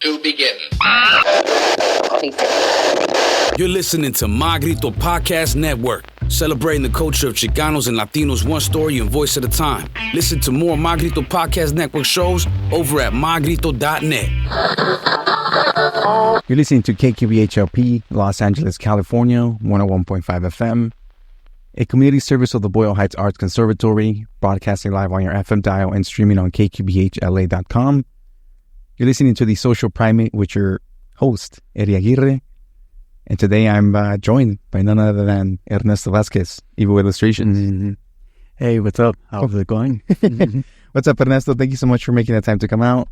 to begin. You're listening to Magrito Podcast Network, celebrating the culture of Chicanos and Latinos one story and voice at a time. Listen to more Magrito Podcast Network shows over at magrito.net. You're listening to KQBHLP, Los Angeles, California, 101.5 FM, a community service of the Boyle Heights Arts Conservatory, broadcasting live on your FM dial and streaming on kqbhla.com. You're listening to The Social Primate with your host, Eri Aguirre. And today I'm joined by none other than Ernesto Vazquez, Evil Illustrations. Mm-hmm. Hey, what's up? How's it going? What's up, Ernesto? Thank you so much for making the time to come out.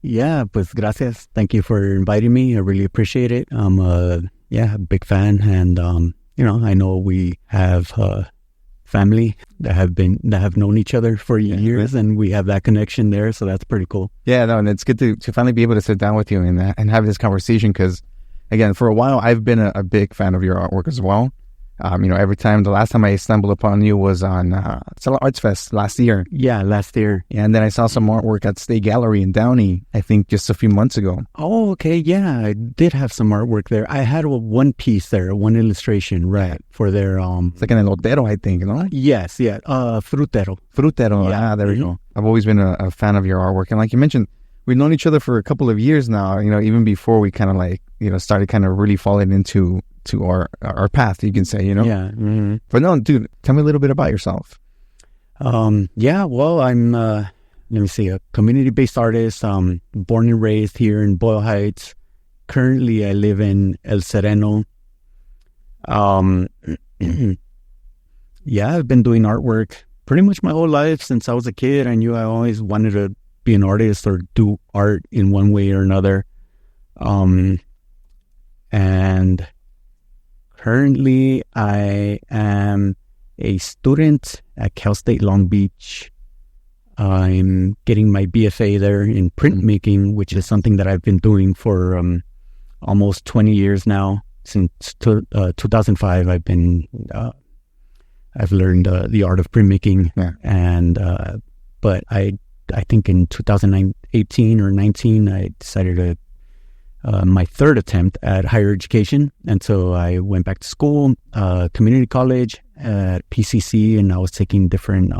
Yeah, pues gracias. Thank you for inviting me. I really appreciate it. I'm a big fan, and I know we have family that have known each other for years, and we have that connection there, so that's pretty cool. Yeah, no, and it's good to finally be able to sit down with you and have this conversation because, again, for a while, I've been a big fan of your artwork as well. Every time, the last time I stumbled upon you was on Stella Arts Fest last year. Yeah, last year. Yeah, and then I saw some artwork at State Gallery in Downey, I think just a few months ago. Oh, okay. Yeah, I did have some artwork there. I had one piece there, one illustration, right, for their... It's like an elotero, I think, no? Yes, yeah. Frutero. Frutero, yeah. There we go. I've always been a fan of your artwork. And like you mentioned, we've known each other for a couple of years now, even before we kind of started kind of really falling into our path, you can say, Yeah. Mm-hmm. But no, dude, tell me a little bit about yourself. Well, I'm, let me see, a community-based artist, born and raised here in Boyle Heights. Currently, I live in El Sereno. I've been doing artwork pretty much my whole life. Since I was a kid, I knew I always wanted to be an artist or do art in one way or another. And currently I am a student at Cal State Long Beach. I'm getting my BFA there in printmaking, which is something that I've been doing for almost 20 years now. Since 2005, I've learned the art of printmaking, and but I think in 2018 or 19, I decided to my third attempt at higher education, and so I went back to school, community college at PCC, and I was taking different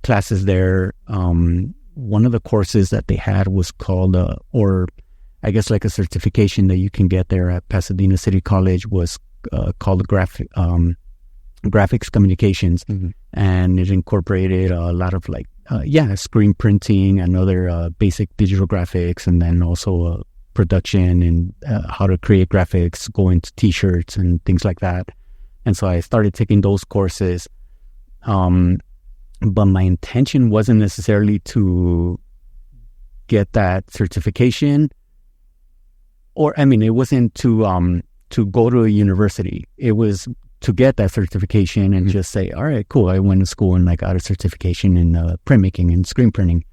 classes there. One of the courses that they had was called, or I guess like a certification that you can get there at Pasadena City College, was called graphics communications, and it incorporated a lot of screen printing and other basic digital graphics, and then also production and how to create graphics, go into t-shirts and things like that. And so I started taking those courses. But my intention wasn't necessarily to get that certification, it wasn't to go to a university. It was to get that certification and just say, all right, cool, I went to school and I got a certification in printmaking and screen printing.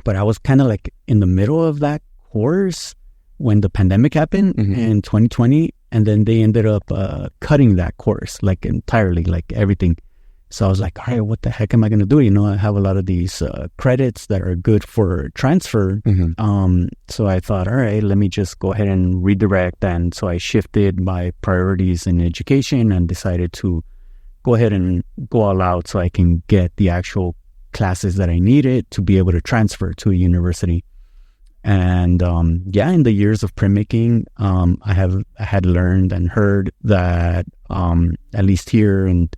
But I was kind of in the middle of that course when the pandemic happened in 2020, and then they ended up cutting that course entirely, everything. So I was like, all right, what the heck am I going to do? I have a lot of these credits that are good for transfer. So I thought, all right, let me just go ahead and redirect. And so I shifted my priorities in education and decided to go ahead and go all out so I can get the actual classes that I needed to be able to transfer to a university. And in the years of printmaking, I had learned and heard that at least here and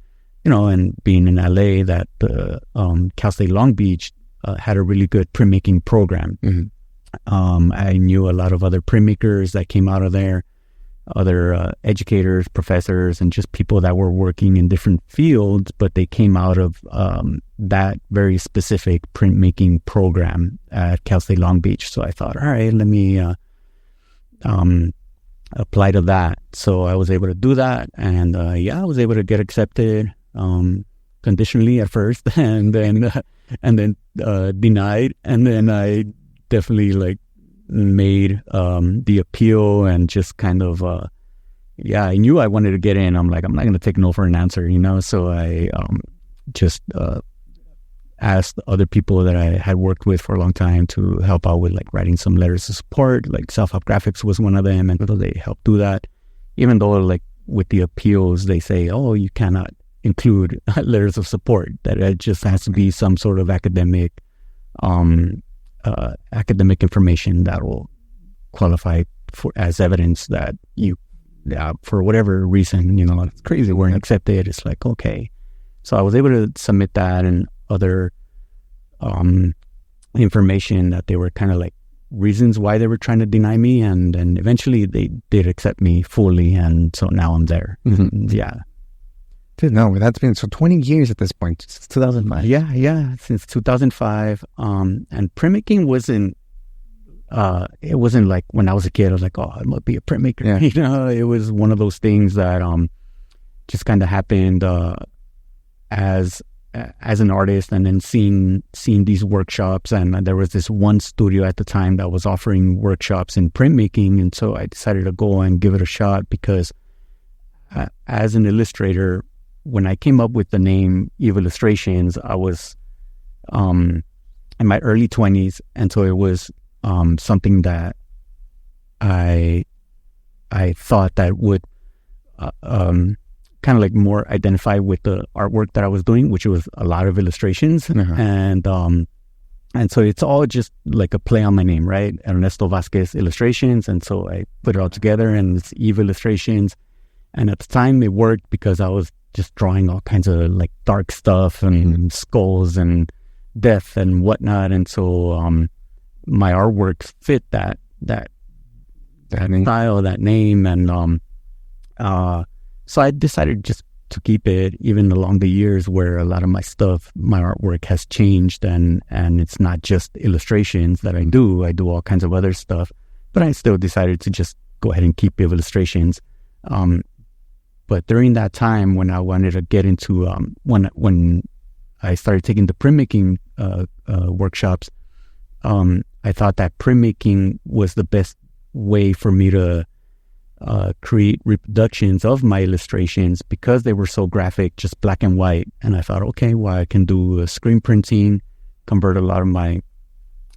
being in LA, that Cal State Long Beach had a really good printmaking program. I knew a lot of other printmakers that came out of there, other educators, professors, and just people that were working in different fields, but they came out of that very specific printmaking program at Cal State Long Beach. So I thought, all right, let me apply to that. So I was able to do that, and I was able to get accepted conditionally at first, and then denied, and then I definitely made the appeal and just kind of I knew I wanted to get in. I'm like, I'm not going to take no for an answer, so I just asked other people that I had worked with for a long time to help out with like writing some letters of support. Like Self-Help Graphics was one of them, and so they helped do that. Even though like with the appeals, they say, oh, you cannot include letters of support, that it just has to be some sort of academic information that will qualify for as evidence that you, for whatever reason, you know, it's crazy, weren't accepted. It's like, okay. So I was able to submit that and other information that they were kind of like reasons why they were trying to deny me, and eventually they did accept me fully, and so now I'm there. Yeah. Dude, no, that's been 20 years at this point, since 2005. Yeah, since 2005. And printmaking wasn't, it wasn't like when I was a kid, I was like, oh, I must be a printmaker. Yeah. You know, it was one of those things that just kind of happened as an artist, and then seeing these workshops. And there was this one studio at the time that was offering workshops in printmaking, and so I decided to go and give it a shot, because as an illustrator, when I came up with the name Eve Illustrations, I was in my early 20s, and so it was something that I thought that would kind of like more identify with the artwork that I was doing, which was a lot of illustrations. And so it's all just like a play on my name, right? Ernesto Vazquez Illustrations. And so I put it all together, and it's Eve Illustrations. And at the time it worked because I was just drawing all kinds of like dark stuff and skulls and death and whatnot. And so my artwork fit that name. style, that name. And so I decided just to keep it, even along the years where a lot of my stuff, my artwork has changed, and it's not just illustrations that I do all kinds of other stuff, but I still decided to just go ahead and keep Illustrations. But during that time, when I wanted to get into, when I started taking the printmaking workshops, I thought that printmaking was the best way for me to create reproductions of my illustrations, because they were so graphic, just black and white. And I thought, okay, well, I can do screen printing, convert a lot of my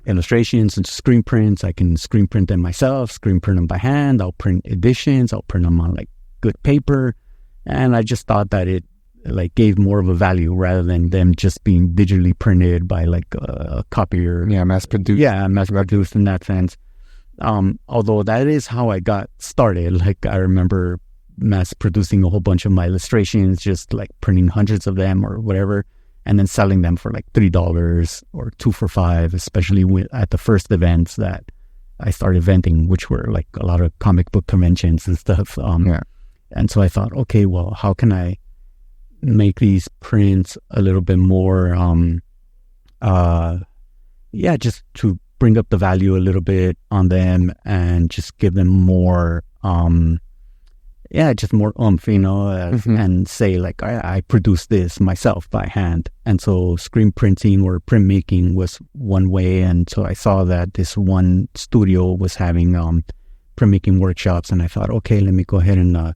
illustrations into screen prints. I can screen print them myself, screen print them by hand. I'll print editions. I'll print them on like good paper. And I just thought that it like gave more of a value rather than them just being digitally printed by like a copier. Yeah, mass produced. Yeah, mass produced in that sense. Although that is how I got started. Like I remember mass producing a whole bunch of my illustrations, just like printing hundreds of them or whatever, and then selling them for like $3 or 2 for $5, especially at the first events that I started eventing, which were like a lot of comic book conventions and stuff. And so I thought, okay, well, how can I make these prints a little bit more, just to bring up the value a little bit on them and just give them more, just more oomph, you know, and say like, I produced this myself by hand. And so screen printing or printmaking was one way. And so I saw that this one studio was having printmaking workshops, and I thought, okay, let me go ahead and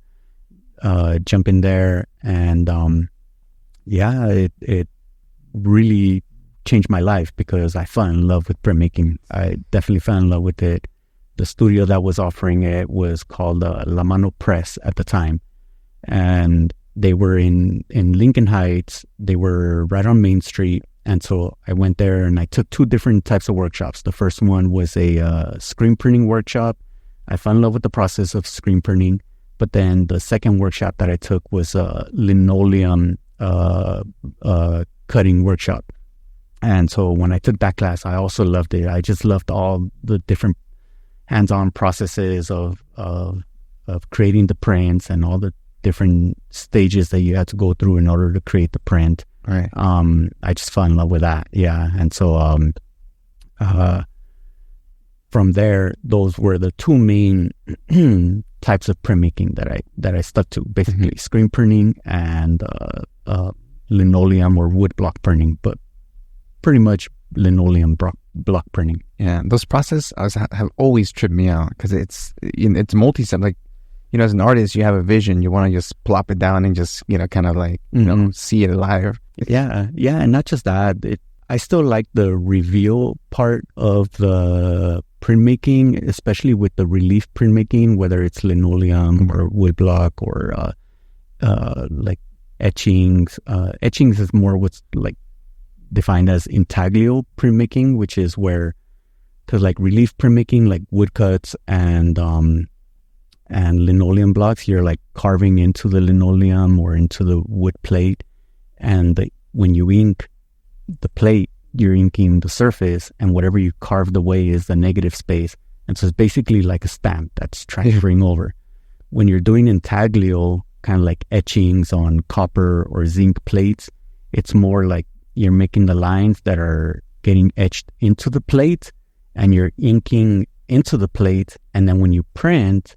jump in there. And it really changed my life, because I fell in love with printmaking. I definitely fell in love with it. The studio that was offering it was called La Mano Press at the time, and they were in Lincoln Heights. They were right on Main Street. And so I went there and I took 2 different types of workshops. The first one was a screen printing workshop. I fell in love with the process of screen printing. But then the second workshop that I took was a linoleum cutting workshop. And so when I took that class, I also loved it. I just loved all the different hands-on processes of creating the prints and all the different stages that you had to go through in order to create the print. Right. I just fell in love with that. Yeah. And so from there, those were the 2 main types of printmaking that I stuck to, basically screen printing and linoleum or wood block printing, but pretty much linoleum block printing. Yeah, those processes have always tripped me out, because it's multi-step. Like, you know, as an artist, you have a vision, you want to just plop it down and just, you know, kind of like, you know, see it alive. Yeah, and not just that. I still like the reveal part of the printmaking, especially with the relief printmaking, whether it's linoleum or woodblock or like etchings. Etchings is more what's like defined as intaglio printmaking, which is where, because like relief printmaking, like woodcuts and linoleum blocks, you're like carving into the linoleum or into the wood plate, and when you ink the plate, you're inking the surface, and whatever you carved away is the negative space, and so it's basically like a stamp that's transferring over. When you're doing intaglio, kind of like etchings on copper or zinc plates, it's more like you're making the lines that are getting etched into the plate, and you're inking into the plate, and then when you print,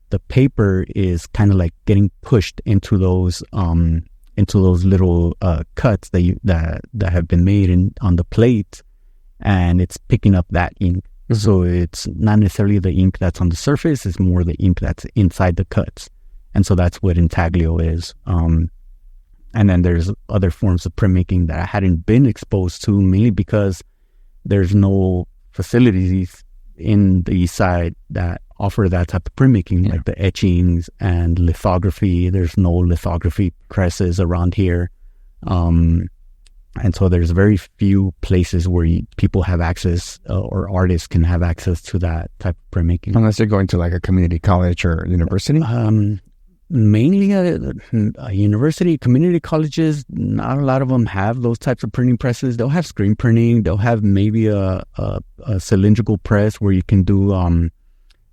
the paper is kind of like getting pushed into those little cuts that have been made on the plate, and it's picking up that ink. Mm-hmm. So it's not necessarily the ink that's on the surface; it's more the ink that's inside the cuts, and so that's what intaglio is. And then there's other forms of printmaking that I hadn't been exposed to, mainly because there's no facilities in the East Side that offer that type of printmaking, like the etchings and lithography. There's no lithography presses around here. And so there's very few places where people have access or artists can have access to that type of printmaking. Unless you're going to like a community college or university? Mainly a university, community colleges, not a lot of them have those types of printing presses. They'll have screen printing. They'll have maybe a cylindrical press where you can do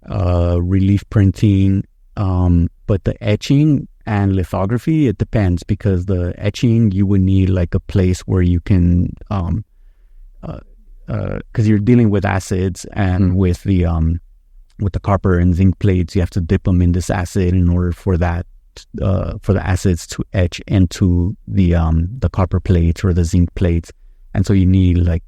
relief printing. But the etching and lithography, it depends, because the etching, you would need like a place where you can, because you're dealing with acids, and with the copper and zinc plates, you have to dip them in this acid in order for the acids to etch into the copper plates or the zinc plates. And so you need like,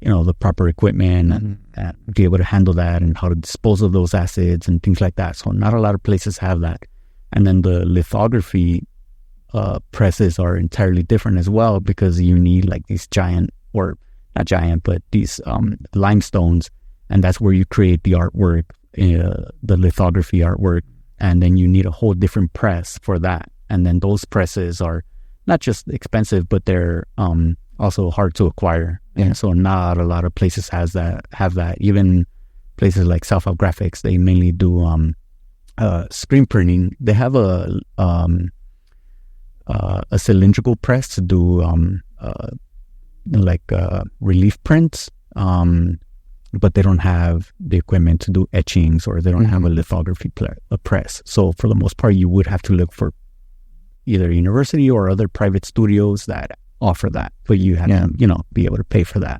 the proper equipment and be able to handle that, and how to dispose of those acids and things like that. So not a lot of places have that. And then the lithography presses are entirely different as well, because you need like these giant, or not giant, but these limestones, and that's where you create the artwork, the lithography artwork, and then you need a whole different press for that. And then those presses are not just expensive, but they're also hard to acquire. And so not a lot of places have that. Even places like Self-Help Graphics, they mainly do screen printing. They have a cylindrical press to do relief prints, but they don't have the equipment to do etchings, or they don't have a lithography press. So for the most part, you would have to look for either university or other private studios that offer that, but you have to, be able to pay for that.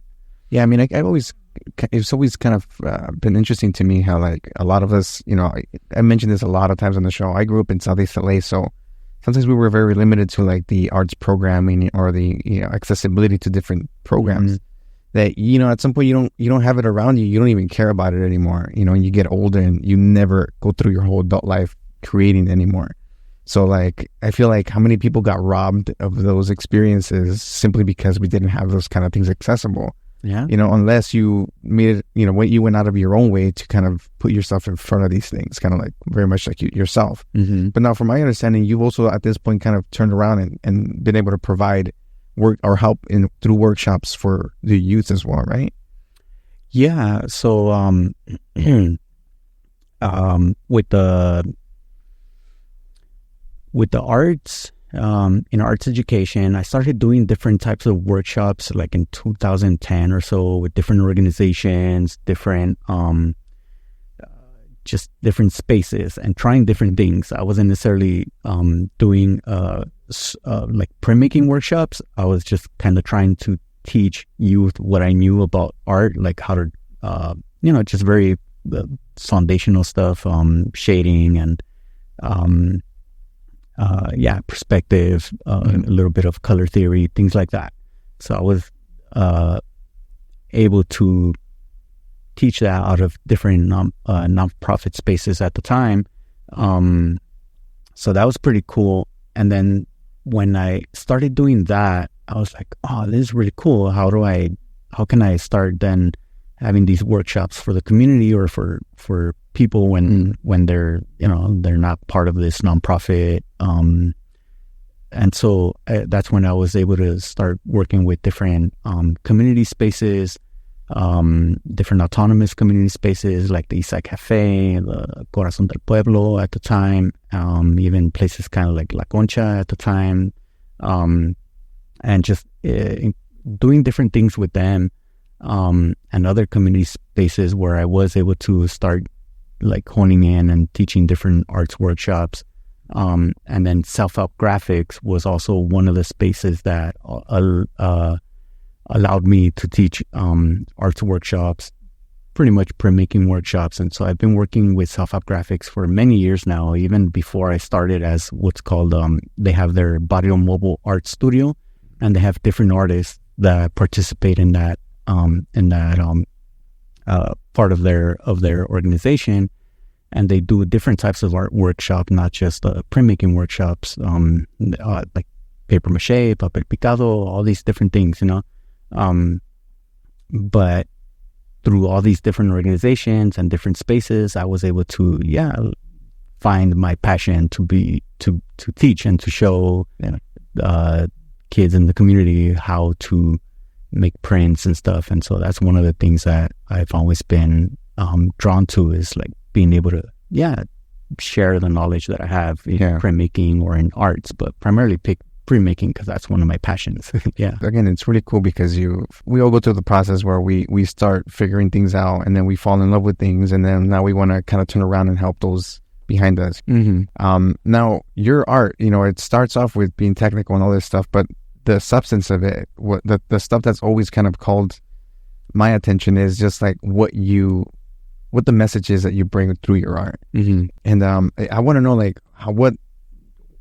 Yeah, I mean, it's always kind of been interesting to me how like a lot of us, I mentioned this a lot of times on the show. I grew up in Southeast LA, so sometimes we were very limited to like the arts programming or the accessibility to different programs. That at some point you don't have it around you. You don't even care about it anymore. And you get older and you never go through your whole adult life creating anymore. So like I feel like how many people got robbed of those experiences simply because we didn't have those kind of things accessible. Yeah. Unless you made it, you went out of your own way to kind of put yourself in front of these things, kind of like very much like yourself. But now, from my understanding, you've also at this point kind of turned around and been able to provide work or help through workshops for the youth as well, right? Yeah. So with the arts, in arts education, I started doing different types of workshops like in 2010 or so with different organizations, different just different spaces, and trying different things. I wasn't necessarily doing like printmaking workshops. I was just kind of trying to teach youth what I knew about art, like how to, just very foundational stuff, shading and perspective, a little bit of color theory, things like that. So I was able to teach that out of different nonprofit spaces at the time. So that was pretty cool. And then when I started doing that, I was like, oh, this is really cool. How can I start then having these workshops for the community or for people when they're, they're not part of this nonprofit. And so that's when I was able to start working with different community spaces, different autonomous community spaces like the Eastside Cafe, the Corazón del Pueblo at the time, even places kind of like La Concha at the time, and just doing different things with them, and other community spaces where I was able to start like honing in and teaching different arts workshops. And then Self-Help Graphics was also one of the spaces that allowed me to teach arts workshops, pretty much printmaking workshops. And so I've been working with Self-Help Graphics for many years now, even before I started as what's called, they have their Barrio Mobile Art Studio, and they have different artists that participate in that part of their organization. And they do different types of art workshop, not just printmaking workshops, like paper mache, papel picado, all these different things, but through all these different organizations and different spaces, I was able to, find my passion to teach and to show kids in the community how to make prints and stuff. And so that's one of the things that I've always been drawn to, is like being able to share the knowledge that I have in printmaking or in arts, but primarily printmaking because that's one of my passions. Again, it's really cool because we all go through the process where we start figuring things out, and then we fall in love with things, and then now we want to kind of turn around and help those behind us. Now your art, it starts off with being technical and all this stuff, but the substance of it, the stuff that's always kind of called my attention is just like what the message is that you bring through your art. And I want to know, like,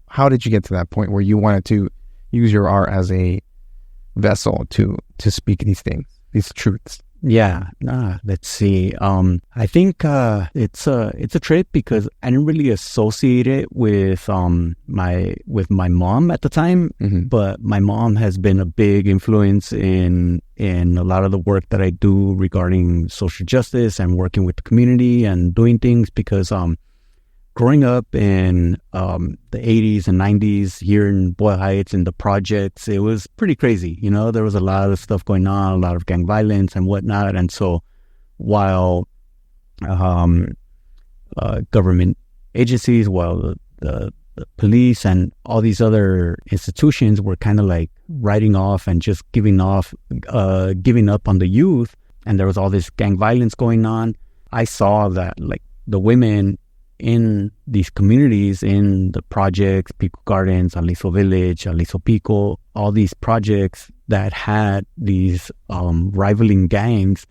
how did you get to that point where you wanted to use your art as a vessel to speak these things, these truths? Let's see. I think it's a trip because I didn't really associate it with my mom at the time, but my mom has been a big influence in a lot of the work that I do regarding social justice and working with the community and doing things, because growing up in the 80s and 90s here in Boyle Heights in the projects, it was pretty crazy. There was a lot of stuff going on, a lot of gang violence and whatnot. And so while government agencies, while the police and all these other institutions were kind of like writing off and just giving up on the youth, and there was all this gang violence going on, I saw that like the women in these communities, in the projects, Pico Gardens, Aliso Village, Aliso Pico, all these projects that had these rivaling gangs.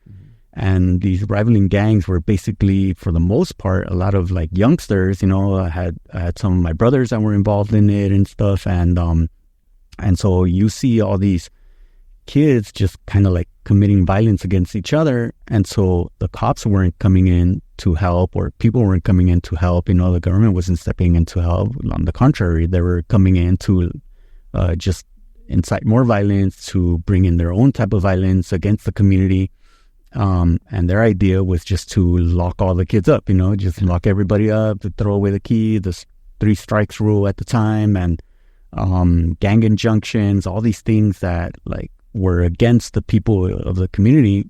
And these rivaling gangs were basically, for the most part, a lot of like youngsters. I had some of my brothers that were involved in it and stuff. And so you see all these kids just kind of like committing violence against each other. And so the cops weren't coming in to help, or people weren't coming in to help. The government wasn't stepping in to help. On the contrary, they were coming in to just incite more violence, to bring in their own type of violence against the community. And their idea was just to lock all the kids up, just lock everybody up, to throw away the key, the 3 strikes rule at the time, and gang injunctions, all these things that like were against the people of the community.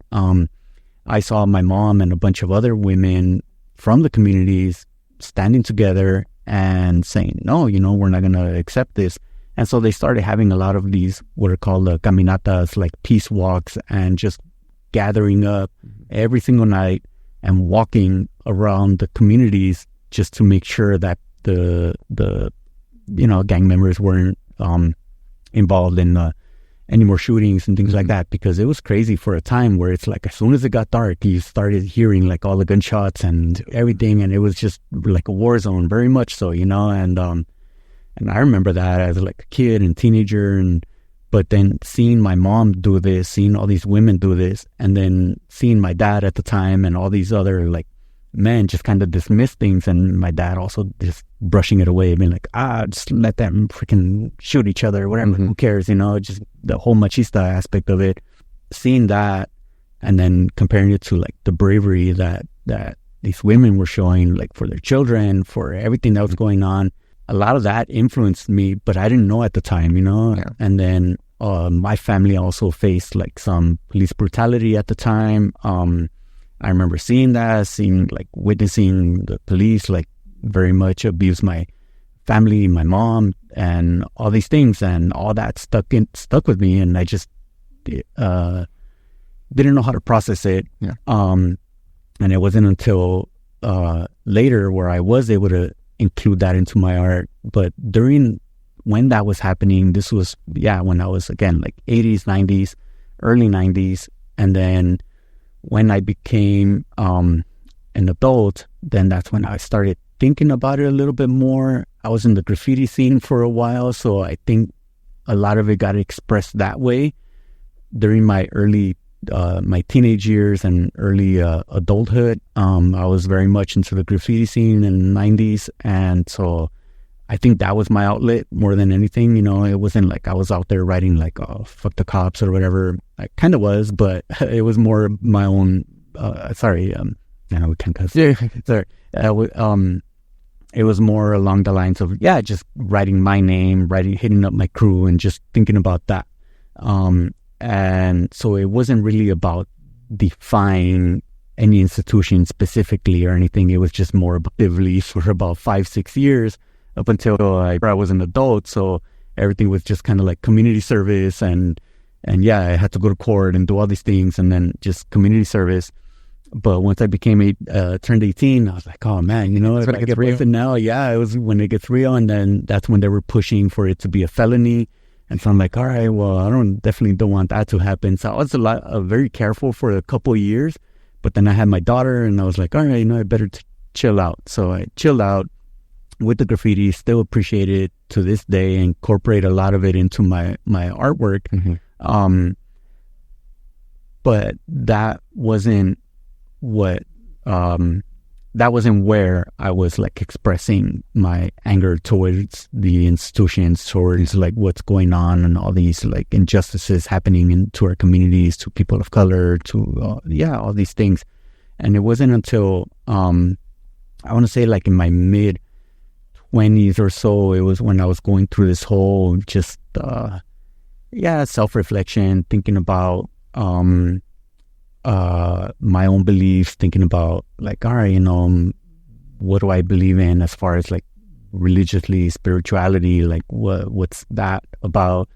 I saw my mom and a bunch of other women from the communities standing together and saying, no, we're not going to accept this. And so they started having a lot of these, what are called caminatas, like peace walks, and just gathering up every single night and walking around the communities just to make sure that the gang members weren't involved in any more shootings and things like that, because it was crazy for a time where it's like as soon as it got dark, you started hearing like all the gunshots and everything, and it was just like a war zone, very much so, and I remember that as like a kid and teenager, but then seeing my mom do this, seeing all these women do this, and then seeing my dad at the time and all these other like men just kind of dismiss things, and my dad also just brushing it away, being like, just let them freaking shoot each other or whatever, who cares, just the whole machista aspect of it. Seeing that and then comparing it to like the bravery that these women were showing, like for their children, for everything that was going on, a lot of that influenced me, but I didn't know at the time, Yeah. And then my family also faced like some police brutality at the time. I remember seeing witnessing the police like very much abuse my family, my mom, and all these things, and all that stuck with me, and I just didn't know how to process it. Yeah. And it wasn't until later where I was able to include that into my art. But when that was happening, this was when I was again like 80s, 90s, early 90s, and then when I became an adult, then that's when I started thinking about it a little bit more. I was in the graffiti scene for a while, so I think a lot of it got expressed that way during my my teenage years and early adulthood. I was very much into the graffiti scene in the 90s, and so I think that was my outlet more than anything. It wasn't like I was out there writing like, oh, fuck the cops or whatever. I kind of was, but it was more my own, we can't cuss. Yeah. Sorry. It was more along the lines of, just writing my name, hitting up my crew and just thinking about that. And so it wasn't really about defying any institution specifically or anything. It was just more actively for about 5-6 years, up until I was an adult. So everything was just kind of like community service and I had to go to court and do all these things, and then just community service. But once I turned 18, I was like, oh man, if I get busted now, it was when it gets real. And then that's when they were pushing for it to be a felony. And so I'm like, all right, well, I definitely don't want that to happen. So I was very careful for a couple of years, but then I had my daughter and I was like, all right, I better chill out. So I chilled out with the graffiti, still appreciate it to this day, incorporate a lot of it into my artwork. Mm-hmm. But that wasn't where I was like expressing my anger towards the institutions, towards like what's going on and all these like injustices happening to our communities, to people of color, to all these things. And it wasn't until I want to say like in my mid 20s or so, it was when I was going through this whole just self-reflection, thinking about my own beliefs, thinking about like, all right, what do I believe in as far as like religiously, spirituality, like what's that about?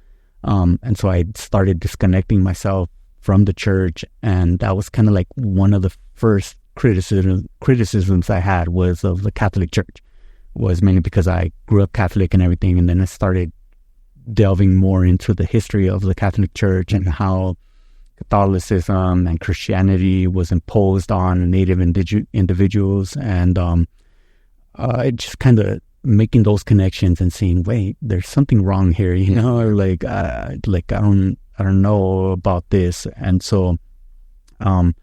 And so I started disconnecting myself from the church, and that was kind of like one of the first criticisms I had was of the Catholic Church, was mainly because I grew up Catholic and everything, and then I started delving more into the history of the Catholic Church and how Catholicism and Christianity was imposed on Native individuals, and just kind of making those connections and seeing, wait, there's something wrong here, or like I don't know about this. And so all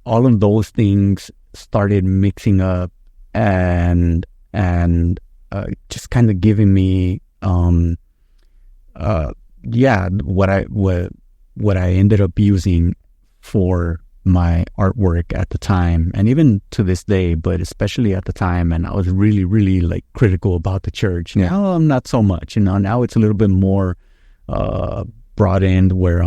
of those things started mixing up and just kind of giving me what I ended up using for my artwork at the time, and even to this day, but especially at the time. And I was really, really like critical about the church. Yeah. Now I'm not so much, now it's a little bit more broadened, where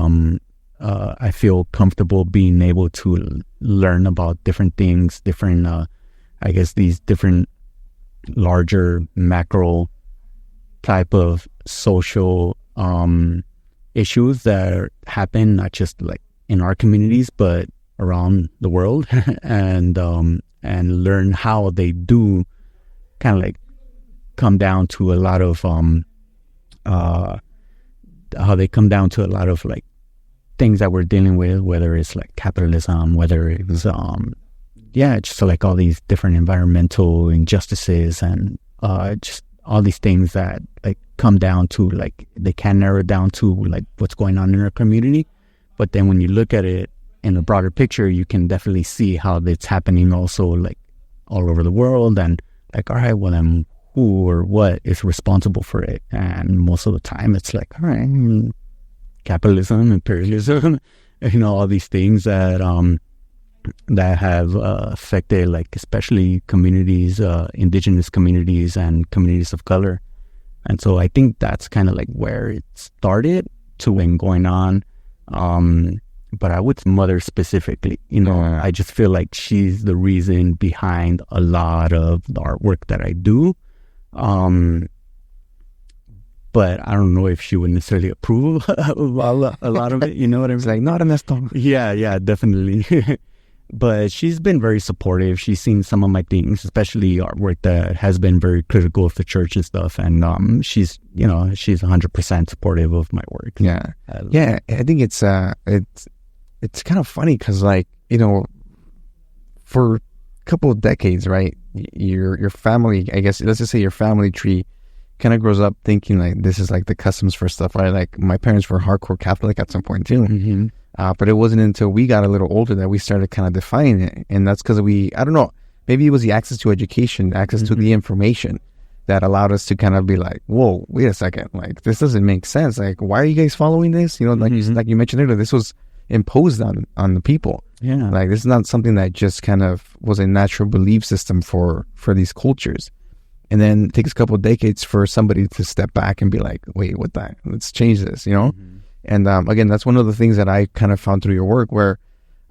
I feel comfortable being able to learn about different things, different, these different larger macro type of social issues that happen not just like in our communities but around the world, and learn how they do kind of like come down to a lot of like things that we're dealing with, whether it's like capitalism, whether it's just like all these different environmental injustices, and just all these things that like come down to like, they can narrow down to like what's going on in our community. But then when you look at it in a broader picture, you can definitely see how it's happening also like all over the world. And like, all right, well, then who or what is responsible for it? And most of the time it's like, all right, capitalism, imperialism, all these things that have affected, like, especially communities, indigenous communities and communities of color. And so I think that's kind of like where it started to and going on. But I would mother specifically, I just feel like she's the reason behind a lot of the artwork that I do. But I don't know if she would necessarily approve of a lot of it. You know what I mean? It's like, not Ernesto. Yeah, definitely. But she's been very supportive. She's seen some of my things, especially artwork that has been very critical of the church and stuff. And she's 100% supportive of my work. Yeah, I think it's kind of funny because, like, for a couple of decades, right? Your family, I guess, let's just say your family tree kind of grows up thinking like this is like the customs for stuff, right? Like, my parents were hardcore Catholic at some point too. Mm-hmm. But it wasn't until we got a little older that we started kind of defining it. And that's because I don't know, maybe it was the access to education, access to the information that allowed us to kind of be like, whoa, wait a second, like, this doesn't make sense. Like, why are you guys following this? Like, like you mentioned earlier, this was imposed on the people. Yeah. Like, this is not something that just kind of was a natural belief system for these cultures. And then it takes a couple of decades for somebody to step back and be like, wait, let's change this, Mm-hmm. And again, that's one of the things that I kind of found through your work, where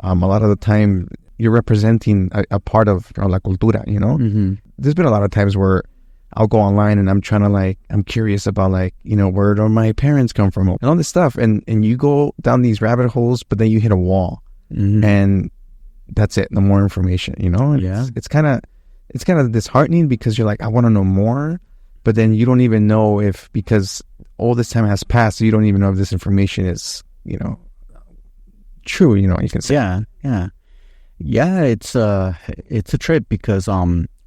a lot of the time you're representing a part of la cultura, Mm-hmm. There's been a lot of times where I'll go online and I'm trying to I'm curious about where do my parents come from and all this stuff. And you go down these rabbit holes, but then you hit a wall, mm-hmm. and that's it. No more information, And yeah. It's kind of disheartening because you're like, I want to know more, but then you don't even know if, because all this time has passed, so you don't even know if this information is, true, you can say. Yeah, it's a trip because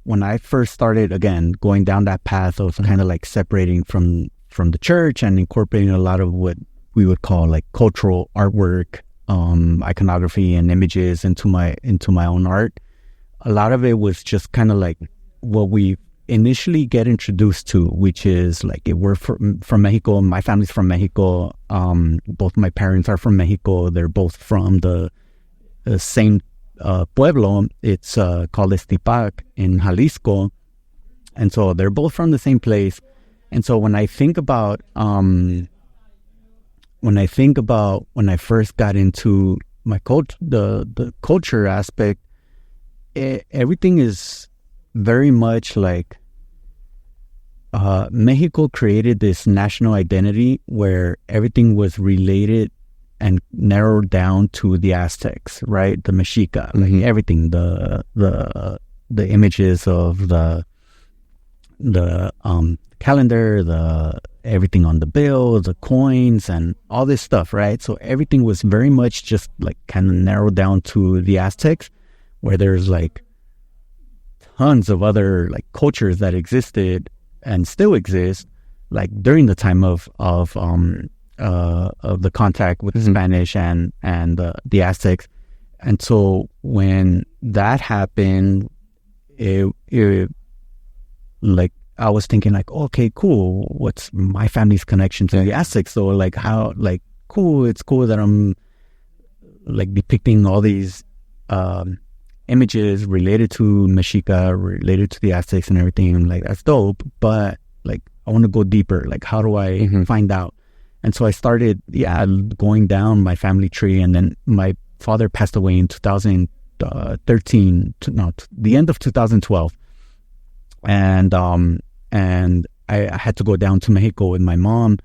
when I first started, again, going down that path of kind of like separating from the church and incorporating a lot of what we would call like cultural artwork, iconography and images into my own art, a lot of it was just kind of like what we initially get introduced to, which is like, we're from Mexico. My family's from Mexico. Both my parents are from Mexico. They're both from the same pueblo. It's called Estipac in Jalisco, and so they're both from the same place. And so when I think about when I first got into my the culture aspect, everything is very much like Mexico created this national identity where everything was related and narrowed down to the Aztecs, right? The Mexica, mm-hmm. like everything, the images of the calendar, the everything on the bill, the coins, and all this stuff, right? So everything was very much just like kind of narrowed down to the Aztecs, where there's like tons of other like cultures that existed and still exist, like during the time of the contact with the mm-hmm. Spanish and the Aztecs. And so when that happened, it like I was thinking like, okay, cool. What's my family's connection to the Aztecs? So like how like cool. It's cool that I'm like depicting all these images related to Mexica, related to the Aztecs and everything. I'm like, that's dope, but like I want to go deeper. Like, how do I mm-hmm. find out? And so I started, going down my family tree, and then my father passed away in 2013, the end of 2012. And I had to go down to Mexico with my mom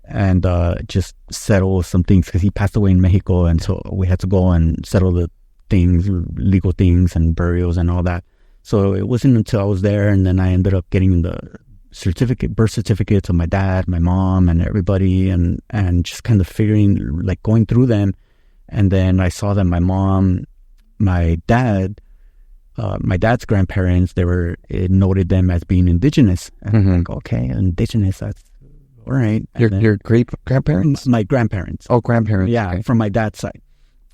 and just settle some things because he passed away in Mexico. And so we had to go and settle the things, legal things and burials and all that. So it wasn't until I was there, and then I ended up getting the birth certificates of my dad, my mom, and everybody, and just kind of figuring, like going through them. And then I saw that my mom, my dad's grandparents, it noted them as being indigenous. And mm-hmm. I'm like, okay, indigenous, that's all right. Your great grandparents? My grandparents. Oh, grandparents. Yeah, okay. from my dad's side.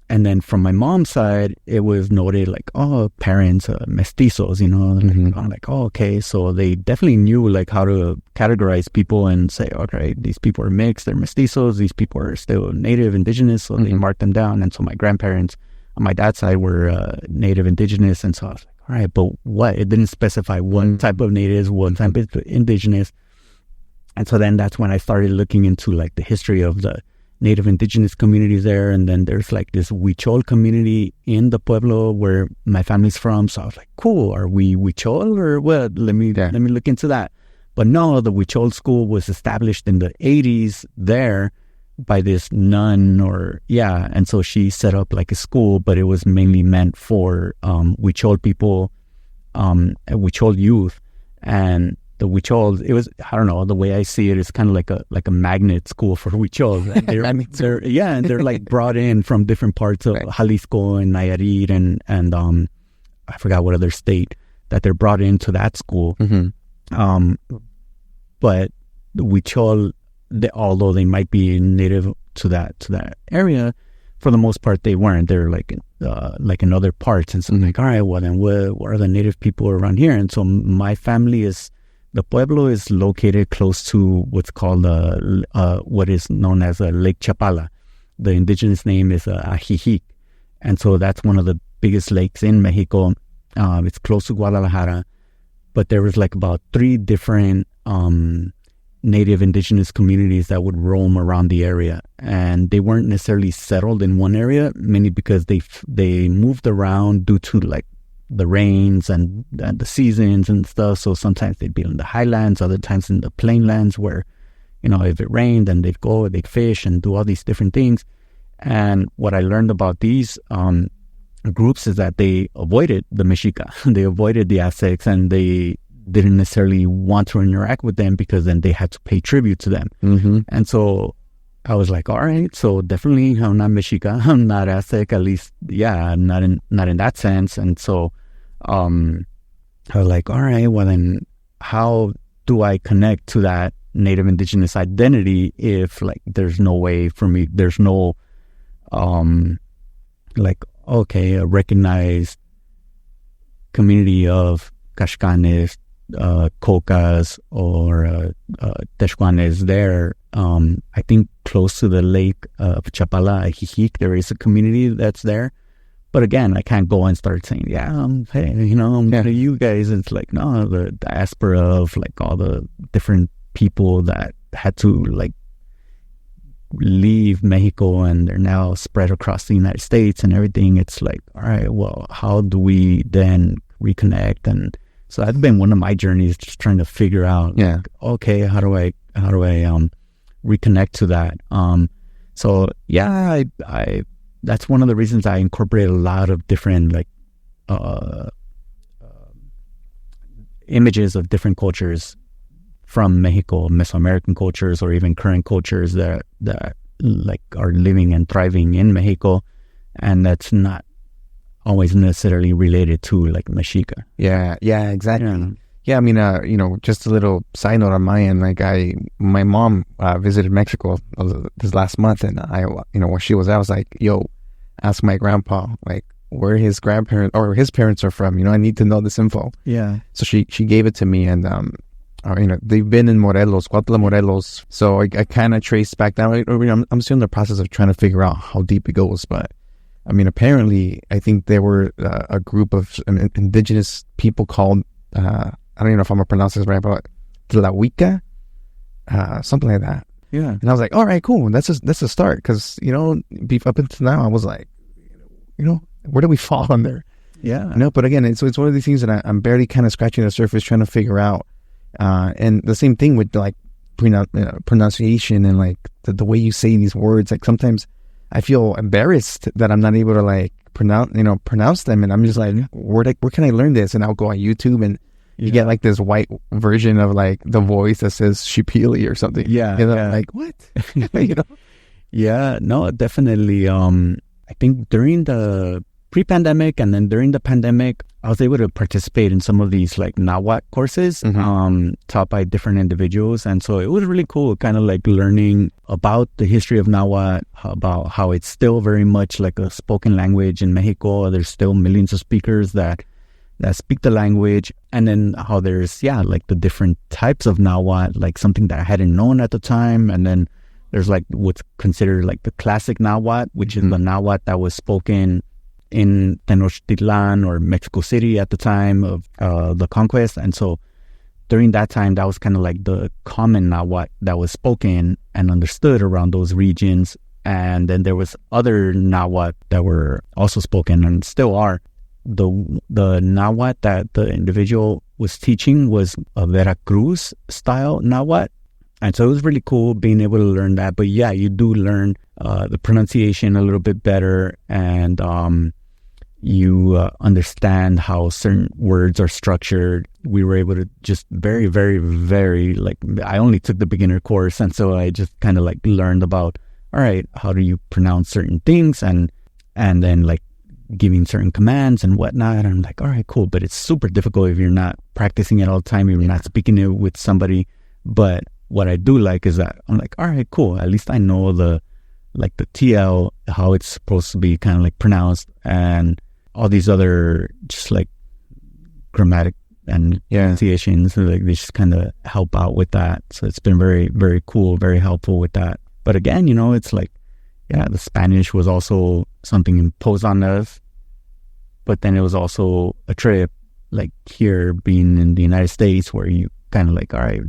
And then from my mom's side, it was noted like, oh, parents, mestizos, you know, I'm like, oh, okay. So they definitely knew like how to categorize people and say, okay, these people are mixed, they're mestizos, these people are still native, indigenous. So they marked them down. And so my grandparents on my dad's side were native, indigenous. And so I was like, all right, but what? It didn't specify one type of natives, one type of indigenous. And so then that's when I started looking into like the history of the native indigenous communities there. And then there's like this Huichol community in the pueblo where my family's from. So I was like, cool, are we Huichol or what? Let me look into that. But no, the Huichol school was established in the 80s there by this nun and so she set up like a school, but it was mainly meant for Huichol people, Huichol youth. And the Huichol, it was, I don't know, the way I see it is kind of like a magnet school for Huichol. And they're like brought in from different parts of Jalisco and Nayarit and I forgot what other state that they're brought into that school. But the Huichol, although they might be native to that area, for the most part they weren't. They're like in other parts. And so I'm like, all right, well then what are the native people around here? And so my family the pueblo is located close to what's called what is known as Lake Chapala. The indigenous name is Ajijic. And so that's one of the biggest lakes in Mexico. It's close to Guadalajara. But there was like about 3 different native indigenous communities that would roam around the area. And they weren't necessarily settled in one area, mainly because they moved around due to like the rains and the seasons and stuff. So sometimes they'd be in the highlands, other times in the plainlands where, you know, if it rained, then they'd fish and do all these different things. And what I learned about these groups is that they avoided the Mexica, they avoided the Aztecs, and they didn't necessarily want to interact with them because then they had to pay tribute to them. And so I was like, all right, so definitely I'm not Mexica, I'm not Aztec, at least, not in that sense. And so I was like, all right, well then how do I connect to that native indigenous identity if like there's no way for me, there's no like, okay, a recognized community of Caxcanes, Cocas, or Texcuanes there. I think close to the lake of Chapala, Ajijic, there is a community that's there. But again, I can't go and start saying, hey, you know, I'm one of you guys. It's like, no, the diaspora of like all the different people that had to like leave Mexico and they're now spread across the United States and everything. It's like, all right, well, how do we then reconnect? And so that's been one of my journeys, just trying to figure out, okay, how do I reconnect to that? So I that's one of the reasons I incorporate a lot of different like images of different cultures from Mexico, Mesoamerican cultures, or even current cultures that like are living and thriving in Mexico, and that's not always necessarily related to like Mexica. Yeah, exactly. Yeah, I mean, you know, just a little side note on my end. Like, my mom visited Mexico this last month, and you know, when she was out, I was like, "Yo, ask my grandpa like where his grandparents or his parents are from. You know, I need to know this info." Yeah. So she gave it to me, and you know, they've been in Morelos, Cuautla, Morelos. So I kind of traced back down. I'm still in the process of trying to figure out how deep it goes, but I mean, apparently, I think there were a group of indigenous people called. I don't even know if I'm going to pronounce this right, but Tlahuica, something like that. Yeah. And I was like, all right, cool. That's a start. Because, you know, up until now, I was like, you know, where do we fall on there? Yeah. No, but again, it's one of these things that I'm barely kind of scratching the surface trying to figure out. And the same thing with like pronunciation and like the way you say these words. Like sometimes I feel embarrassed that I'm not able to like pronounce them. And I'm just like, where can I learn this? And I'll go on YouTube and you get like this white version of like the voice that says Shipili or something. Yeah. You know, like what? You know? Yeah, no, definitely. I think during the pre-pandemic, and then during the pandemic, I was able to participate in some of these like Nahuatl courses taught by different individuals. And so it was really cool, kind of like learning about the history of Nahuatl, about how it's still very much like a spoken language in Mexico. There's still millions of speakers that speak the language. And then how there's, like the different types of Nahuatl, like something that I hadn't known at the time. And then there's like what's considered like the classic Nahuatl, which is the Nahuatl that was spoken in Tenochtitlan or Mexico City at the time of the conquest. And so during that time, that was kind of like the common Nahuatl that was spoken and understood around those regions. And then there was other Nahuatl that were also spoken and still are. The Nahuatl that the individual was teaching was a Veracruz style Nahuatl. And so it was really cool being able to learn that. But yeah, you do learn the pronunciation a little bit better, and you understand how certain words are structured. We were able to just very, very, very, like, I only took the beginner course. And so I just kind of like learned about, all right, how do you pronounce certain things, and then like giving certain commands and whatnot. And I'm like, all right, cool. But it's super difficult if you're not practicing it all the time, if you're not speaking it with somebody. But what I do like is that I'm like, all right, cool. At least I know the TL, how it's supposed to be kind of like pronounced, and all these other just like grammatic and pronunciations. So like they just kind of help out with that. So it's been very, very cool, very helpful with that. But again, it's like, the Spanish was also something imposed on us, but then it was also a trip, like here being in the United States, where you kind of like, all right,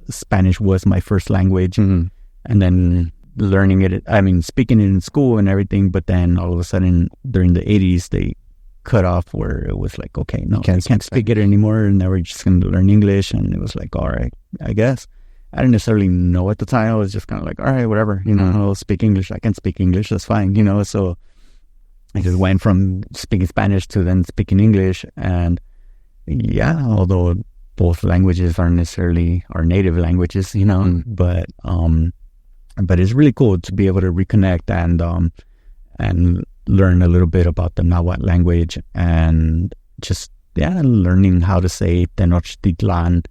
Spanish was my first language, and then learning it, speaking it in school and everything, but then all of a sudden during the 80s, they cut off where it was like, okay, no, I can't speak it anymore, and now we're just going to learn English. And it was like, all right, I guess. I didn't necessarily know at the time. I was just kind of like, all right, whatever, I'll speak English. I can speak English, that's fine, so I just went from speaking Spanish to then speaking English. And although both languages aren't necessarily our native languages, but it's really cool to be able to reconnect and learn a little bit about the Nahuatl language, and just learning how to say Tenochtitlan.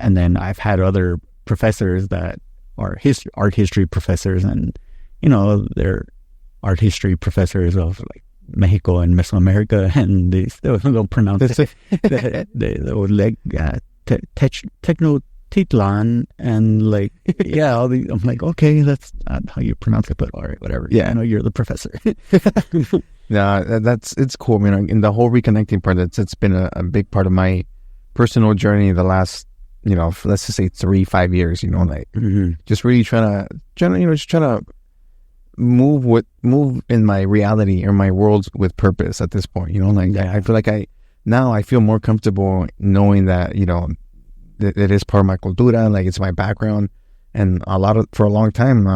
And then I've had other professors that are art history professors, and they're art history professors of like Mexico and Mesoamerica, and they still don't pronounce it. They like Tenochtitlan, and like all these. I'm like, okay, that's not how you pronounce it, but all right, whatever. I know you're the professor. It's cool. In the whole reconnecting part, it's been a big part of my personal journey the last, let's just say 3-5 years. Just really trying to move in my reality or my world with purpose at this point. I feel like I feel more comfortable knowing that it is part of my cultura, like it's my background. And for a long time,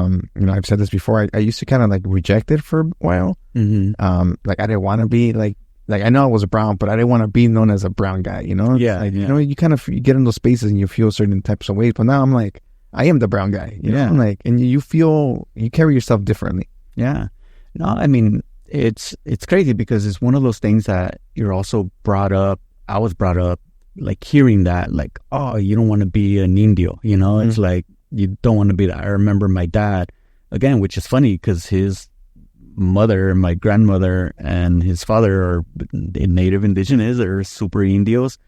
I've said this before, I used to kind of like reject it for a while. Like I didn't want to be like I know I was brown, but I didn't want to be known as a brown guy, you get in those spaces and you feel certain types of ways. But now I'm like, I am the brown guy, and you carry yourself differently. Yeah. No, it's crazy because it's one of those things that you're also brought up. I was brought up like hearing that, like, oh, you don't want to be an Indio, it's like, you don't want to be that. I remember my dad, again, which is funny because his mother, my grandmother, and his father are native indigenous or super Indios.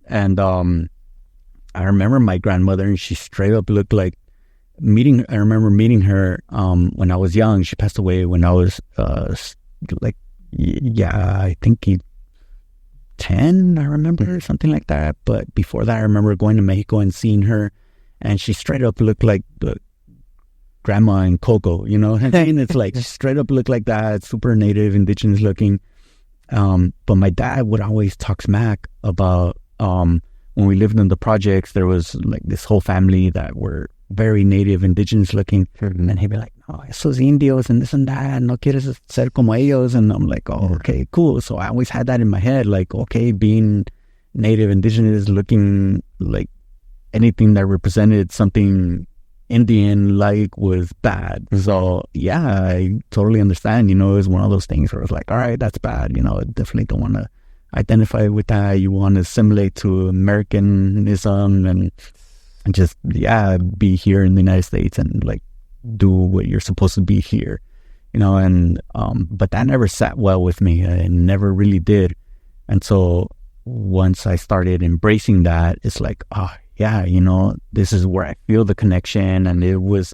And I remember my grandmother, and she straight up looked like I remember meeting her when I was young. She passed away when I was I think 10, I remember, something like that. But before that, I remember going to Mexico and seeing her, and she straight up looked like the grandma in Coco, and it's like she straight up looked like that, super native, indigenous looking. But my dad would always talk smack about when we lived in the projects, there was like this whole family that were very native, indigenous looking. And he'd be like, no, esos indios and this and that, no quieres ser como ellos. And I'm like, oh, okay, cool. So I always had that in my head, like, okay, being native, indigenous, looking like anything that represented something Indian was bad. So yeah, I totally understand. It was one of those things where it's like, all right, that's bad. I definitely don't want to identify with that. You want to assimilate to Americanism and just be here in the United States and like do what you're supposed to be here. And but that never sat well with me. It never really did. And so once I started embracing that, it's like, this is where I feel the connection. And it was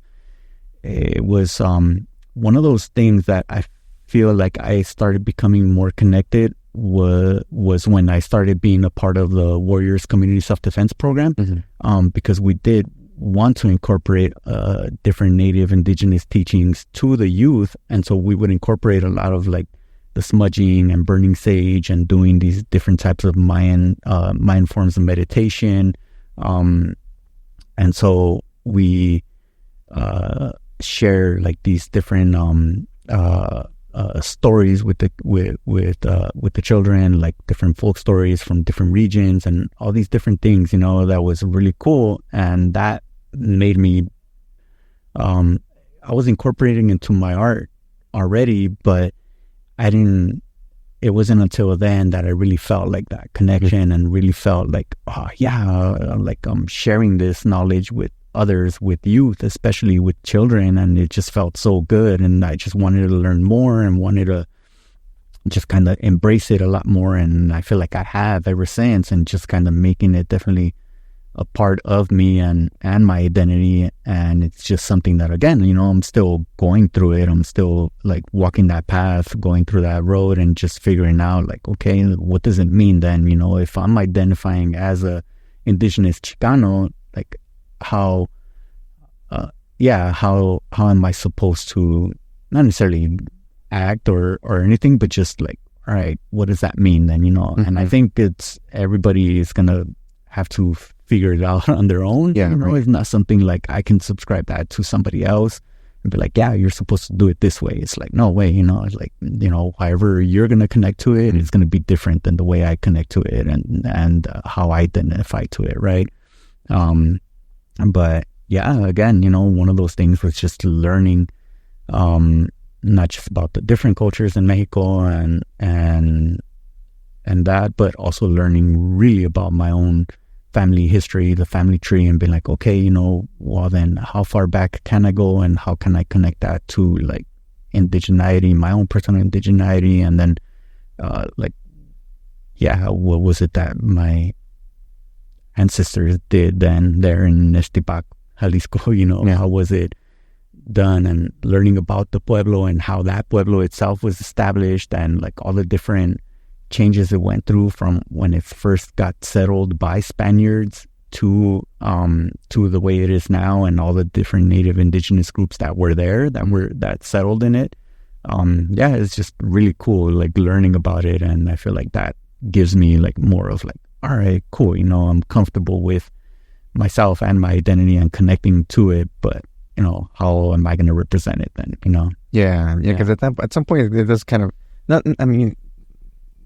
one of those things that I feel like I started becoming more connected was when I started being a part of the Warriors Community Self-Defense Program, because we did want to incorporate different Native Indigenous teachings to the youth. And so we would incorporate a lot of like the smudging and burning sage and doing these different types of Mayan forms of meditation. And so we share like these different stories with the children, like different folk stories from different regions and all these different things, that was really cool. And that made me, I was incorporating into my art already, but it wasn't until then that I really felt like that connection and really felt like, sharing this knowledge with others, with youth, especially with children. And it just felt so good. And I just wanted to learn more and wanted to just kind of embrace it a lot more. And I feel like I have ever since, and just kind of making it definitely a part of me and my identity. And it's just something that, again, I'm still going through it. I'm still like walking that path, going through that road, and just figuring out like, okay, what does it mean then? If I'm identifying as a indigenous Chicano, like how am I supposed to not necessarily act or anything, but just like, all right, what does that mean then? And I think everybody is gonna have to figure it out on their own. Right. It's not something like I can subscribe that to somebody else and be like, you're supposed to do it this way. It's like, no way, it's like, however you're going to connect to it, it's going to be different than the way I connect to it and how I identify to it. Right. But again, one of those things was just learning, not just about the different cultures in Mexico and that, but also learning really about my own family history, the family tree, and being like, okay, well then how far back can I go and how can I connect that to like indigeneity, my own personal indigeneity, and then what was it that my ancestors did then there in Ixtipac, Jalisco, how was it done, and learning about the pueblo and how that pueblo itself was established and like all the different changes it went through from when it first got settled by Spaniards to the way it is now, and all the different Native Indigenous groups that were there that settled in it. It's just really cool, like learning about it, and I feel like that gives me like more of like, all right, cool, I'm comfortable with myself and my identity and connecting to it, but how am I going to represent it then? Because at some point it does kind of not. I mean,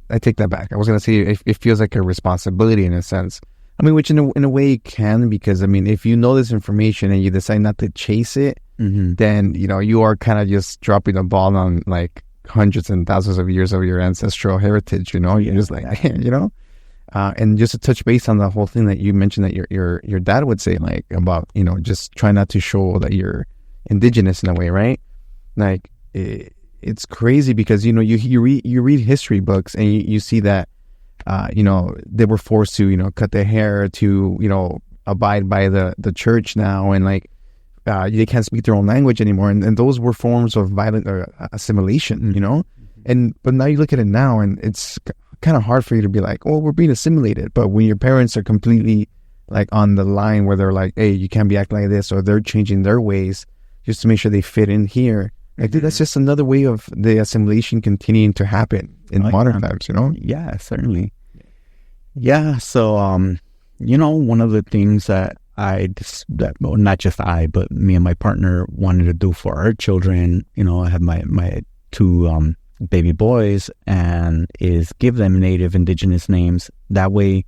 I take that back. I was going to say it feels like a responsibility in a sense. I mean, which in a way it can, because I mean, if you know this information and you decide not to chase it, then you are kind of just dropping the ball on like hundreds and thousands of years of your ancestral heritage. You're just like, and just to touch base on the whole thing that you mentioned that your dad would say, like about just try not to show that you're indigenous in a way, right? Like it's crazy because you read history books and you see that they were forced to cut their hair to abide by the church now, and like they can't speak their own language anymore, and those were forms of violent assimilation, but now you look at it now and it's kind of hard for you to be like, oh, we're being assimilated. But when your parents are completely like on the line where they're like, hey, you can't be acting like this, or they're changing their ways just to make sure they fit in here, I think that's just another way of the assimilation continuing to happen in modern times, Yeah, certainly. Yeah, so, one of the things that not just I, but me and my partner wanted to do for our children, I have my two baby boys, and is give them Native Indigenous names. That way,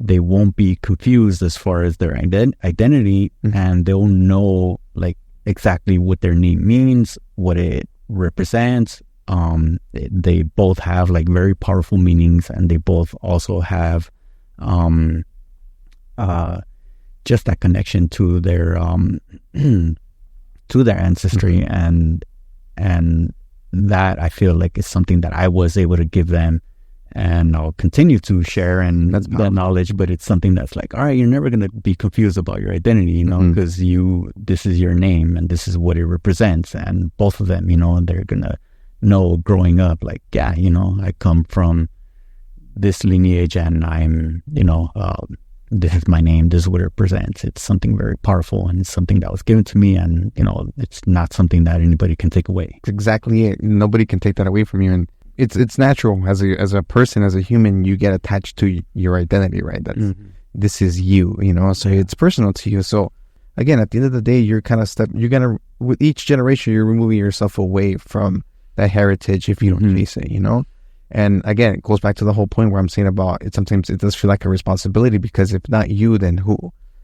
they won't be confused as far as their identity, and they'll know like exactly what their name means, what it represents. They both have like very powerful meanings, and they both also have just that connection to their ancestry, and that I feel like is something that I was able to give them, and I'll continue to share and that knowledge. But it's something that's like, all right, you're never going to be confused about your identity, you know, because this is your name and this is what it represents. And both of them, you know, they're going to know growing up, like, yeah, you know, I come from this lineage, and I'm, you know, this is my name, this is what it represents. It's something very powerful, and it's something that was given to me, and, you know, it's not something that anybody can take away. It's exactly it. Nobody can take that away from you. And it's natural as a person, as a human, you get attached to your identity, right? That's this is you, you know, so it's personal to you. So again, at the end of the day, you're with each generation, you're removing yourself away from that heritage if you don't face it, you know? And again, it goes back to the whole point where I'm saying about it. Sometimes it does feel like a responsibility, because if not you, then who?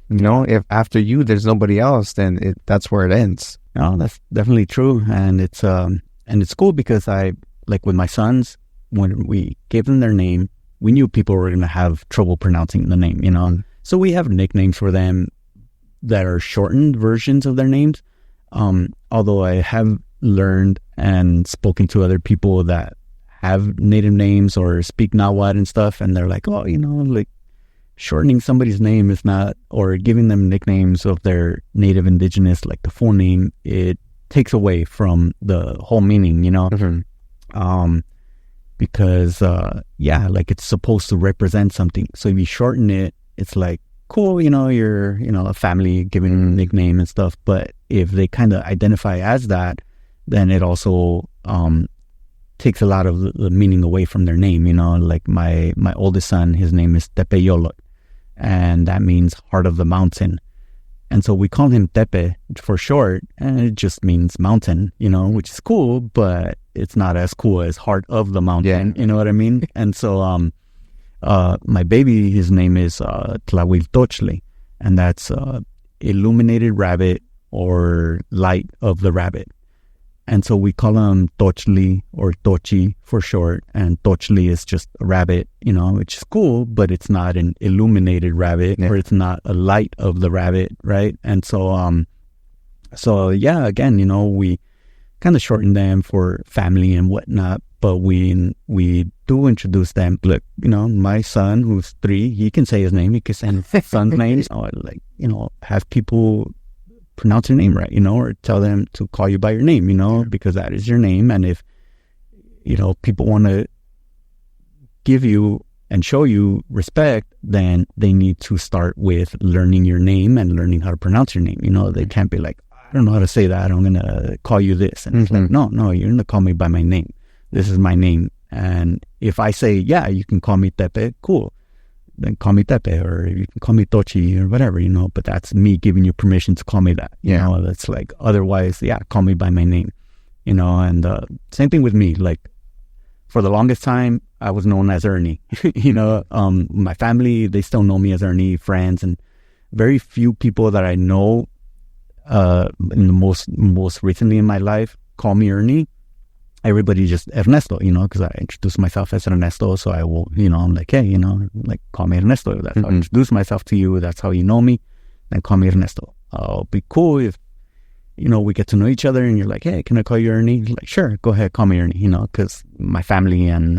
You know, if after you there's nobody else, then that's where it ends. No, that's definitely true, and it's cool because I, like with my sons, when we gave them their name, we knew people were going to have trouble pronouncing the name, you know. So we have nicknames for them that are shortened versions of their names. Although I have learned and spoken to other people that have native names or speak Nahuatl and stuff, and they're like, oh, you know, like shortening somebody's name is not, or giving them nicknames of their native indigenous, like the full name, it takes away from the whole meaning, you know. Because like it's supposed to represent something. So if you shorten it, it's like, cool, you know, you're, you know, a family giving a nickname and stuff. But if they kind of identify as that, then it also takes a lot of the meaning away from their name, you know. Like my oldest son, his name is Tepeyolot, and that means heart of the mountain. And so we call him Tepe for short, and it just means mountain, you know, which is cool, but it's not as cool as heart of the mountain, you know what I mean? And so my baby, his name is Tlahuiltochtli, and that's illuminated rabbit or light of the rabbit. And so we call him Tochli or Tochi for short, and Tochli is just a rabbit, you know, which is cool, but it's not an illuminated rabbit, or it's not a light of the rabbit, right? And so, again, you know, we kind of shorten them for family and whatnot, but we do introduce them. Look, you know, my son, who's 3, he can say his name, he can say his son's name, like, you know, have people pronounce your name right, you know, or tell them to call you by your name, you know, because that is your name. And if, you know, people want to give you and show you respect, then they need to start with learning your name and learning how to pronounce your name. You know, they can't be like, I don't know how to say that, I'm going to call you this. And it's like, no, you're going to call me by my name. This is my name. And if I say, yeah, you can call me Tepe, cool. Then call me Tepe, or you can call me Tochi or whatever, you know, but that's me giving you permission to call me that, you know. That's like, otherwise, call me by my name, you know. And same thing with me, like for the longest time I was known as Ernie. You know, my family, they still know me as Ernie, friends, and very few people that I know in the most recently in my life call me Ernie. Everybody just Ernesto, you know, because I introduce myself as Ernesto. So I will, you know, I'm like, hey, you know, like, call me Ernesto. That's how I introduce myself to you. That's how you know me. Then call me Ernesto. I'll be cool if, you know, we get to know each other and you're like, hey, can I call you Ernie? Like, sure, go ahead, call me Ernie, you know, because my family and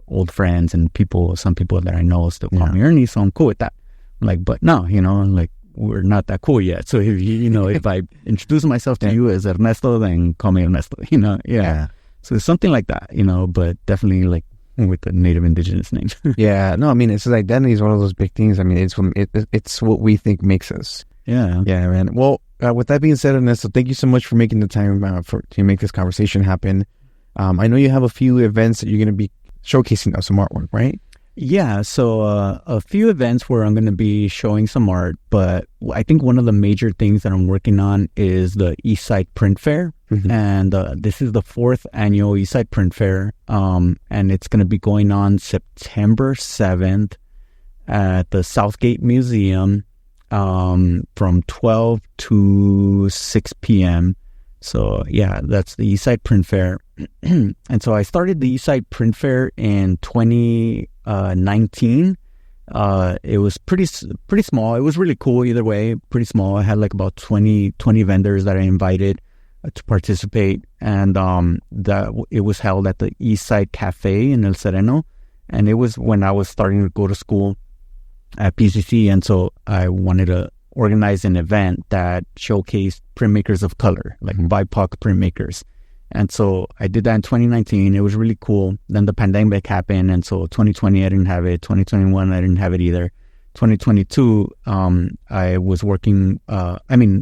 old friends and some people that I know still call me Ernie. So I'm cool with that. I'm like, but no, you know, like, we're not that cool yet. So if you know, if I introduce myself to you as Ernesto, then call me Ernesto, you know, So it's something like that, you know, but definitely like with the native indigenous name. No, I mean, it's identity is one of those big things. I mean, it's what we think makes us. Yeah, man. Well, with that being said, Ernesto, thank you so much for making the time to make this conversation happen. I know you have a few events that you're going to be showcasing some artwork, right? Yeah, so a few events where I'm going to be showing some art, but I think one of the major things that I'm working on is the Eastside Print Fair. And this is the 4th annual Eastside Print Fair, and it's going to be going on September 7th at the Southgate Museum from 12 to 6 p.m. So yeah, that's the Eastside Print Fair. And so I started the Eastside Print Fair in 2019. It was pretty small. It was really cool either way, pretty small. I had like about 20 vendors that I invited to participate, and that it was held at the Eastside Cafe in El Sereno, and it was when I was starting to go to school at PCC, and so I wanted to organize an event that showcased printmakers of color, like BIPOC printmakers. And so I did that in 2019. It was really cool. Then the pandemic happened, and so 2020 I didn't have it. 2021 I didn't have it either. 2022 I was working. I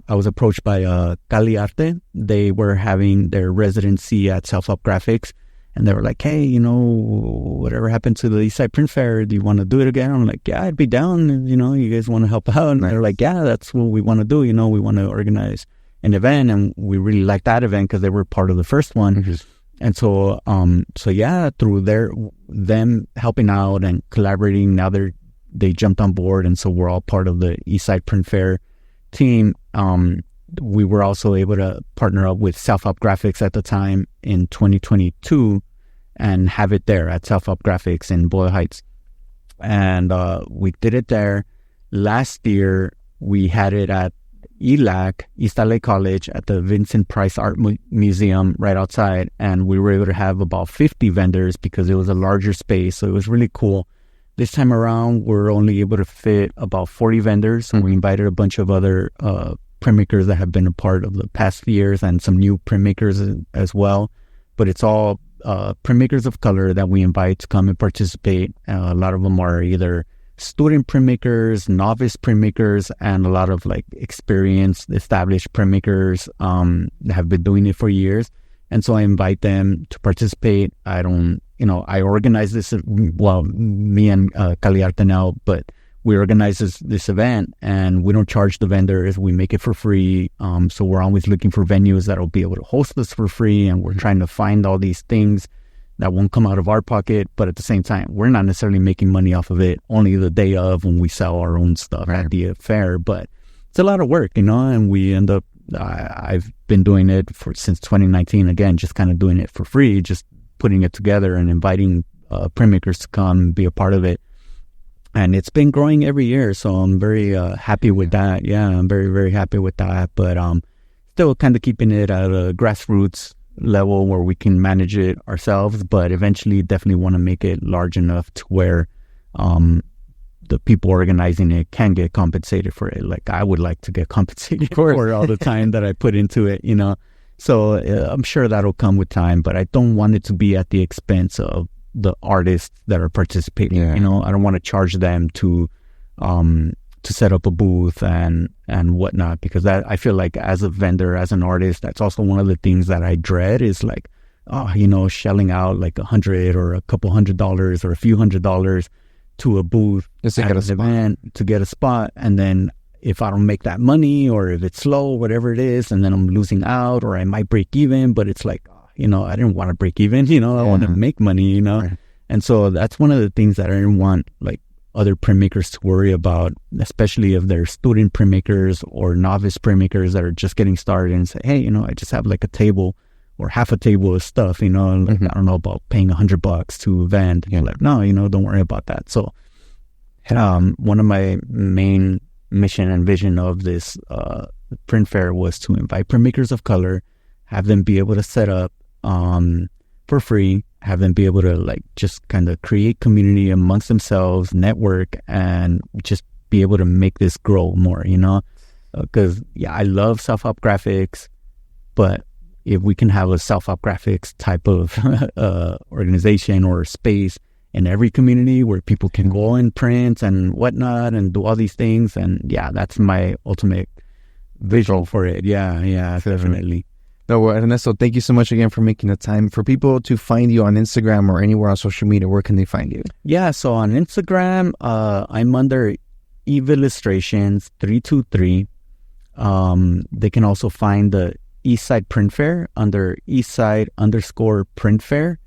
was approached by Cali Arte. They were having their residency at Self Up Graphics, and they were like, "Hey, whatever happened to the Eastside Print Fair? Do you want to do it again?" I'm like, "Yeah, I'd be down. You guys want to help out?" And they're like, "Yeah, that's what we want to do. We want to organize an event," and we really liked that event because they were part of the first one. Mm-hmm. And so yeah, through them helping out and collaborating, now they jumped on board, and so we're all part of the Eastside Print Fair team. We were also able to partner up with Self Up Graphics at the time in 2022 and have it there at Self Up Graphics in Boyle Heights. And we did it there. Last year, we had it at ELAC, East LA College, at the Vincent Price Art Museum right outside. And we were able to have about 50 vendors because it was a larger space. So it was really cool. This time around, we're only able to fit about 40 vendors. And we invited a bunch of other printmakers that have been a part of the past few years and some new printmakers as well. But it's all printmakers of color that we invite to come and participate. A lot of them are either student printmakers, novice printmakers, and a lot of like experienced, established printmakers that have been doing it for years. And so I invite them to participate. I organize this, me and Cali Arte now, but we organize this event, and we don't charge the vendors. We make it for free. So we're always looking for venues that will be able to host us for free, and we're trying to find all these things that won't come out of our pocket, but at the same time, we're not necessarily making money off of it, only the day of when we sell our own stuff at the fair. But it's a lot of work, and we end up, I've been doing it since 2019, again, just kind of doing it for free, just putting it together and inviting printmakers to come and be a part of it. And it's been growing every year, so I'm very happy with that. Yeah, I'm very, very happy with that, but still kind of keeping it at a grassroots level where we can manage it ourselves, but eventually definitely want to make it large enough to where the people organizing it can get compensated for it. Like I would like to get compensated for all the time that I put into it, So I'm sure that'll come with time, but I don't want it to be at the expense of the artists that are participating. I don't want to charge them to set up a booth and whatnot, because that, I feel like as a vendor, as an artist, that's also one of the things that I dread is like, shelling out like $100 or a couple $100 or a few $100 to a booth at an event to get a spot. And then if I don't make that money, or if it's slow, whatever it is, and then I'm losing out, or I might break even, but it's like, I didn't want to break even, I want to make money, Right. And so that's one of the things that I didn't want like other printmakers to worry about, especially if they're student printmakers or novice printmakers that are just getting started and say, hey, I just have like a table or half a table of stuff, like, I don't know about paying $100 to vend. Like, no, don't worry about that. So one of my main mission and vision of this print fair was to invite printmakers of color, have them be able to set up for free, have them be able to like just kind of create community amongst themselves, network, and just be able to make this grow more, because I love self-op graphics, but if we can have a self-op graphics type of organization or space in every community where people can go and print and whatnot and do all these things, and that's my ultimate visual for it. Yeah, definitely. No, well, Ernesto, thank you so much again for making the time. For people to find you on Instagram or anywhere on social media, where can they find you? Yeah, so on Instagram, I'm under Eve Illustrations 323. They can also find the Eastside Print Fair under Eastside_Print Fair.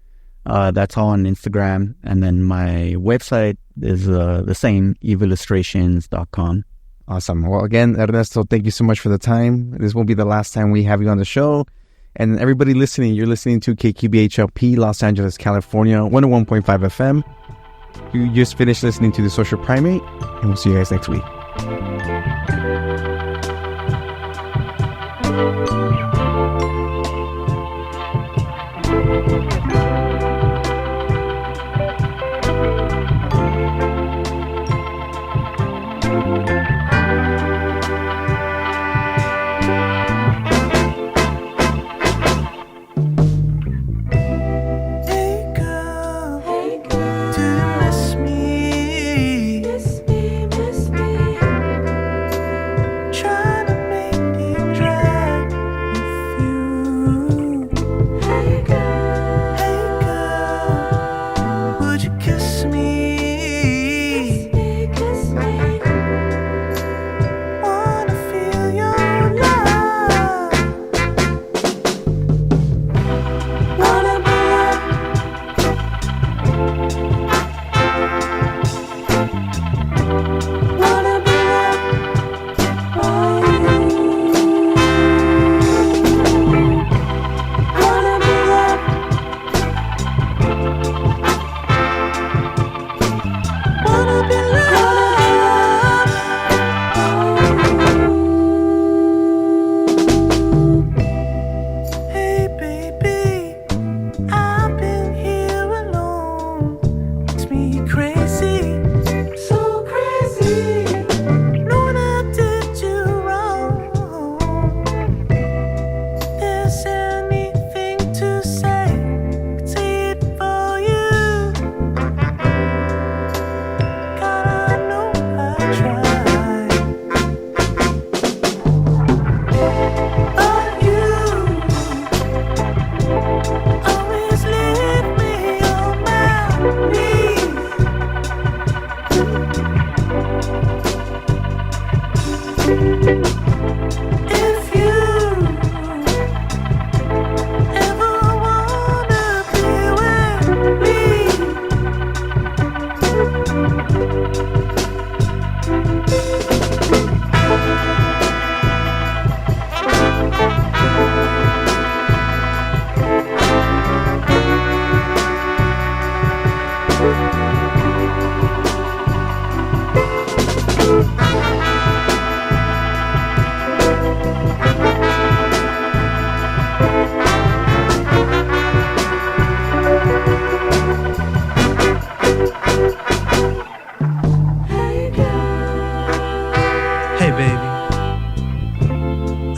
That's all on Instagram. And then my website, is the same, evillustrations.com. Awesome. Well, again, Ernesto, thank you so much for the time. This won't be the last time we have you on the show. And everybody listening, you're listening to KQBHLP, Los Angeles, California, 101.5 FM. You just finished listening to The Social Primate, and we'll see you guys next week.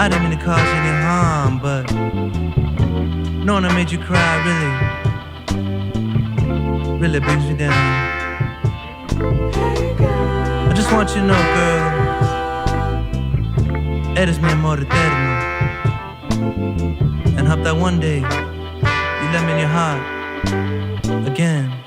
I didn't mean to cause you any harm, but knowing I made you cry really brings me down. I just want you to know, girl, eres mi amor eterno. And hope that one day you let me in your heart again.